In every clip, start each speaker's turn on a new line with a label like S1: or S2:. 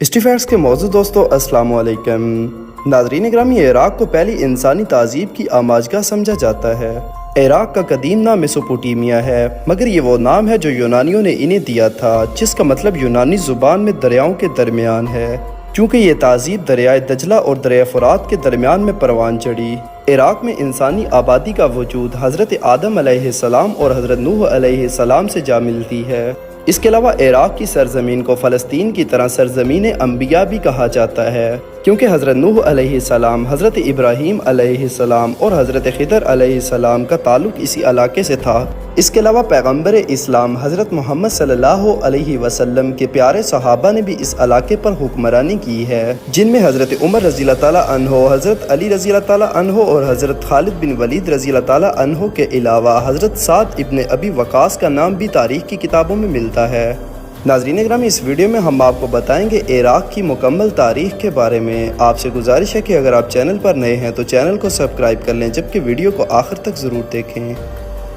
S1: اسٹیفیکس کے موضوع دوستو السلام علیکم ناظرین گرامی، عراق کو پہلی انسانی تہذیب کی آماجگاہ سمجھا جاتا ہے۔ عراق کا قدیم نام میسوپوٹیمیا ہے، مگر یہ وہ نام ہے جو یونانیوں نے انہیں دیا تھا، جس کا مطلب یونانی زبان میں دریاؤں کے درمیان ہے، چونکہ یہ تہذیب دریائے دجلہ اور دریائے فرات کے درمیان میں پروان چڑھی۔ عراق میں انسانی آبادی کا وجود حضرت آدم علیہ السلام اور حضرت نوح علیہ السلام سے جا ملتی ہے۔ اس کے علاوہ عراق کی سرزمین کو فلسطین کی طرح سرزمین انبیاء بھی کہا جاتا ہے، کیونکہ حضرت نوح علیہ السلام، حضرت ابراہیم علیہ السلام اور حضرت خضر علیہ السلام کا تعلق اسی علاقے سے تھا۔ اس کے علاوہ پیغمبر اسلام حضرت محمد صلی اللہ علیہ وسلم کے پیارے صحابہ نے بھی اس علاقے پر حکمرانی کی ہے، جن میں حضرت عمر رضی اللہ تعالیٰ عنہ، حضرت علی رضی اللہ تعالیٰ عنہ اور حضرت خالد بن ولید رضی اللہ تعالیٰ عنہ کے علاوہ حضرت سعد ابن ابی وقاص کا نام بھی تاریخ کی کتابوں میں ملتا ہے۔ ناظرین گرامی، اس ویڈیو میں ہم آپ کو بتائیں گے عراق کی مکمل تاریخ کے بارے میں۔ آپ سے گزارش ہے کہ اگر آپ چینل پر نئے ہیں تو چینل کو سبسکرائب کر لیں، جبکہ ویڈیو کو آخر تک ضرور دیکھیں۔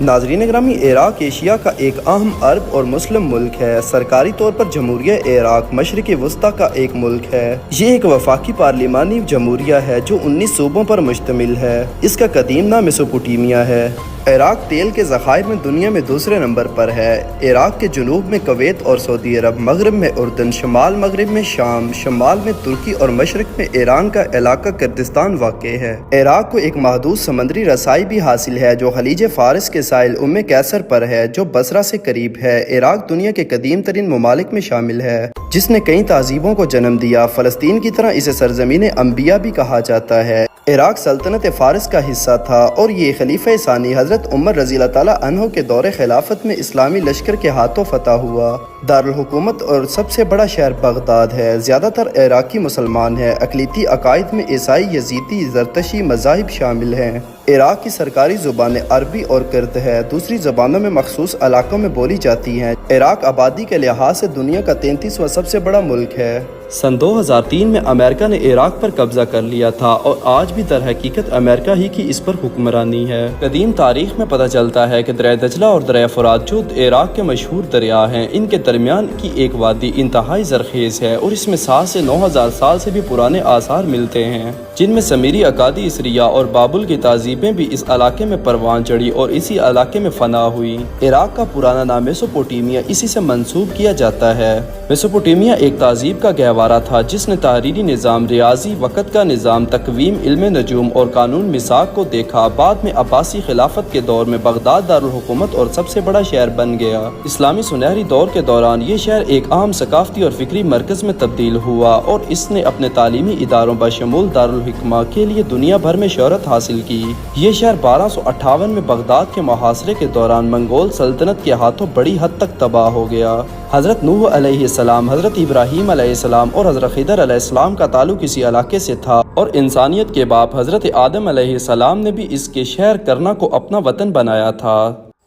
S1: ناظرین گرامی، عراق ایشیا کا ایک اہم عرب اور مسلم ملک ہے۔ سرکاری طور پر جمہوریہ عراق مشرق وسطیٰ کا ایک ملک ہے۔ یہ ایک وفاقی پارلیمانی جمہوریہ ہے جو 19 صوبوں پر مشتمل ہے۔ اس کا قدیم نام میسوپوٹیمیا ہے۔ عراق تیل کے ذخائر میں دنیا میں دوسرے نمبر پر ہے۔ عراق کے جنوب میں کویت اور سعودی عرب، مغرب میں اردن، شمال مغرب میں شام، شمال میں ترکی اور مشرق میں ایران کا علاقہ کردستان واقع ہے۔ عراق کو ایک محدود سمندری رسائی بھی حاصل ہے جو خلیج فارس کے ساحل کیسر پر ہے، جو بصرہ سے قریب ہے۔ عراق دنیا کے قدیم ترین ممالک میں شامل ہے، جس نے کئی تہذیبوں کو جنم دیا۔ فلسطین کی طرح اسے سرزمین انبیاء بھی کہا جاتا ہے۔ عراق سلطنت فارس کا حصہ تھا اور یہ خلیفہ ثانی حضرت عمر رضی اللہ تعالیٰ عنہ کے دور خلافت میں اسلامی لشکر کے ہاتھوں فتح ہوا۔ دارالحکومت اور سب سے بڑا شہر بغداد ہے۔ زیادہ تر عراقی مسلمان ہیں۔ اقلیتی عقائد میں عیسائی، یزیدی، زرتشتی مذاہب شامل ہیں۔ عراق کی سرکاری زبانیں عربی اور کرد ہے، دوسری زبانوں میں مخصوص علاقوں میں بولی جاتی ہیں۔ عراق آبادی کے لحاظ سے دنیا کا 33واں سب سے بڑا ملک ہے۔ سن 2003 میں امریکہ نے عراق پر قبضہ کر لیا تھا اور آج بھی در حقیقت امریکہ ہی کی اس پر حکمرانی ہے۔ قدیم تاریخ میں پتہ چلتا ہے کہ دریائے دجلہ اور دریائے فرات جو عراق کے مشہور دریا ہیں، ان کے درمیان کی ایک وادی انتہائی زرخیز ہے اور اس میں 7 سے 9000 سال سے بھی پرانے آثار ملتے ہیں، جن میں سمیری، اکادی، اسریا اور بابل کی تہذیبیں بھی اس علاقے میں پروان چڑھی اور اسی علاقے میں فنا ہوئی۔ عراق کا پرانا نام میسوپوٹیمیا اسی سے منسوب کیا جاتا ہے۔ میسوپوٹیمیا ایک تہذیب کا گہوارہ تھا جس نے تحریری نظام، ریاضی، وقت کا نظام، تقویم، علم نجوم اور قانون میثاق کو دیکھا۔ بعد میں عباسی خلافت کے دور میں بغداد دارالحکومت اور سب سے بڑا شہر بن گیا۔ اسلامی سنہری دور کے دوران یہ شہر ایک اہم ثقافتی اور فکری مرکز میں تبدیل ہوا اور اس نے اپنے تعلیمی اداروں بشمول دارالحکمہ کے لیے دنیا بھر میں شہرت حاصل کی۔ یہ شہر 1258 میں بغداد کے محاصرے کے دوران منگول سلطنت کے ہاتھوں بڑی حد تک تباہ ہو گیا۔ حضرت نوح علیہ السلام، حضرت ابراہیم علیہ السلام اور حضرت خضر علیہ السلام کا تعلق اسی علاقے سے تھا اور انسانیت کے باپ حضرت آدم علیہ السلام نے بھی اس کے شہر کرنا کو اپنا وطن بنایا تھا۔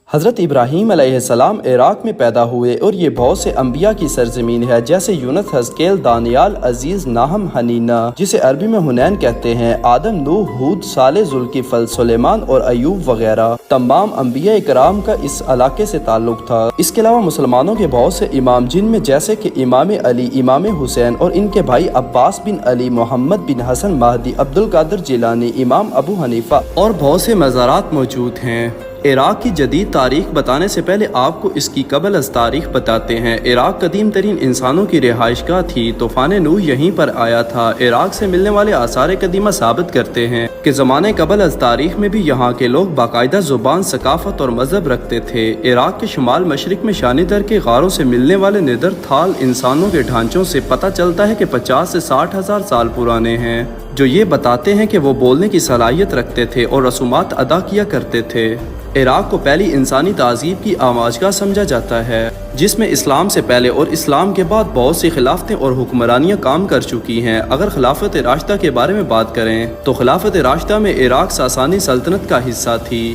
S1: حضرت ابراہیم علیہ السلام عراق میں پیدا ہوئے اور یہ بہت سے انبیاء کی سرزمین ہے، جیسے یونس، حزقیل، دانیال، عزیز، ناہم، حنینہ جسے عربی میں حنین کہتے ہیں، آدم، نوح، ہود، صالح، ذوالکفل، سلیمان اور ایوب وغیرہ تمام انبیاء کرام کا اس علاقے سے تعلق تھا۔ اس کے علاوہ مسلمانوں کے بہت سے امام، جن میں جیسے کہ امام علی، امام حسین اور ان کے بھائی عباس بن علی، محمد بن حسن مہدی، عبدالقادر جیلانی، امام ابو حنیفہ اور بہت سے مزارات موجود ہیں۔ عراق کی جدید تاریخ بتانے سے پہلے آپ کو اس کی قبل از تاریخ بتاتے ہیں۔ عراق قدیم ترین انسانوں کی رہائش گاہ تھی۔ طوفان نوح یہیں پر آیا تھا۔ عراق سے ملنے والے آثار قدیمہ ثابت کرتے ہیں کہ زمانے قبل از تاریخ میں بھی یہاں کے لوگ باقاعدہ زبان، ثقافت اور مذہب رکھتے تھے۔ عراق کے شمال مشرق میں شانی در کے غاروں سے ملنے والے ندر تھال انسانوں کے ڈھانچوں سے پتہ چلتا ہے کہ 50 سے 60 ہزار سال پرانے ہیں، جو یہ بتاتے ہیں کہ وہ بولنے کی صلاحیت رکھتے تھے اور رسومات ادا کیا کرتے تھے۔ عراق کو پہلی انسانی تہذیب کی آماجگاہ سمجھا جاتا ہے، جس میں اسلام سے پہلے اور اسلام کے بعد بہت سی خلافتیں اور حکمرانیاں کام کر چکی ہیں۔ اگر خلافت راشدہ کے بارے میں بات کریں تو خلافت راشدہ میں عراق ساسانی سلطنت کا حصہ تھی۔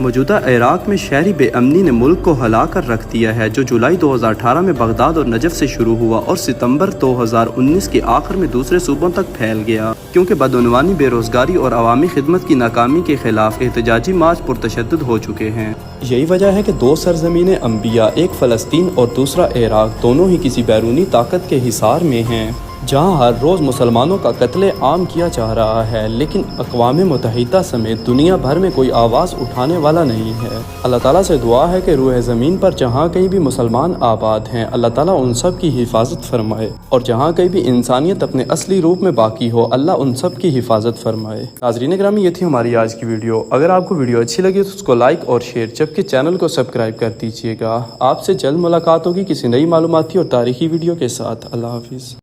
S1: موجودہ عراق میں شہری بے امنی نے ملک کو ہلا کر رکھ دیا ہے، جو جولائی 2018 میں بغداد اور نجف سے شروع ہوا اور ستمبر 2019 کے آخر میں دوسرے صوبوں تک پھیل گیا، کیونکہ بدعنوانی، بے روزگاری اور عوامی خدمت کی ناکامی کے خلاف احتجاجی مارچ پرتشدد ہو چکے ہیں۔ یہی وجہ ہے کہ دو سرزمین انبیاء، ایک فلسطین اور دوسرا عراق، دونوں ہی کسی بیرونی طاقت کے حصار میں ہیں، جہاں ہر روز مسلمانوں کا قتل عام کیا جا رہا ہے، لیکن اقوام متحدہ سمیت دنیا بھر میں کوئی آواز اٹھانے والا نہیں ہے۔ اللہ تعالیٰ سے دعا ہے کہ روح زمین پر جہاں کہیں بھی مسلمان آباد ہیں، اللہ تعالیٰ ان سب کی حفاظت فرمائے، اور جہاں کہیں بھی انسانیت اپنے اصلی روپ میں باقی ہو، اللہ ان سب کی حفاظت فرمائے۔ ناظرین گرامی، یہ تھی ہماری آج کی ویڈیو۔ اگر آپ کو ویڈیو اچھی لگی تو اس کو لائک اور شیئر، جبکہ چینل کو سبسکرائب کر دیجیے گا۔ آپ سے جلد ملاقات ہوگی کسی نئی معلوماتی اور تاریخی ویڈیو کے ساتھ۔ اللہ حافظ۔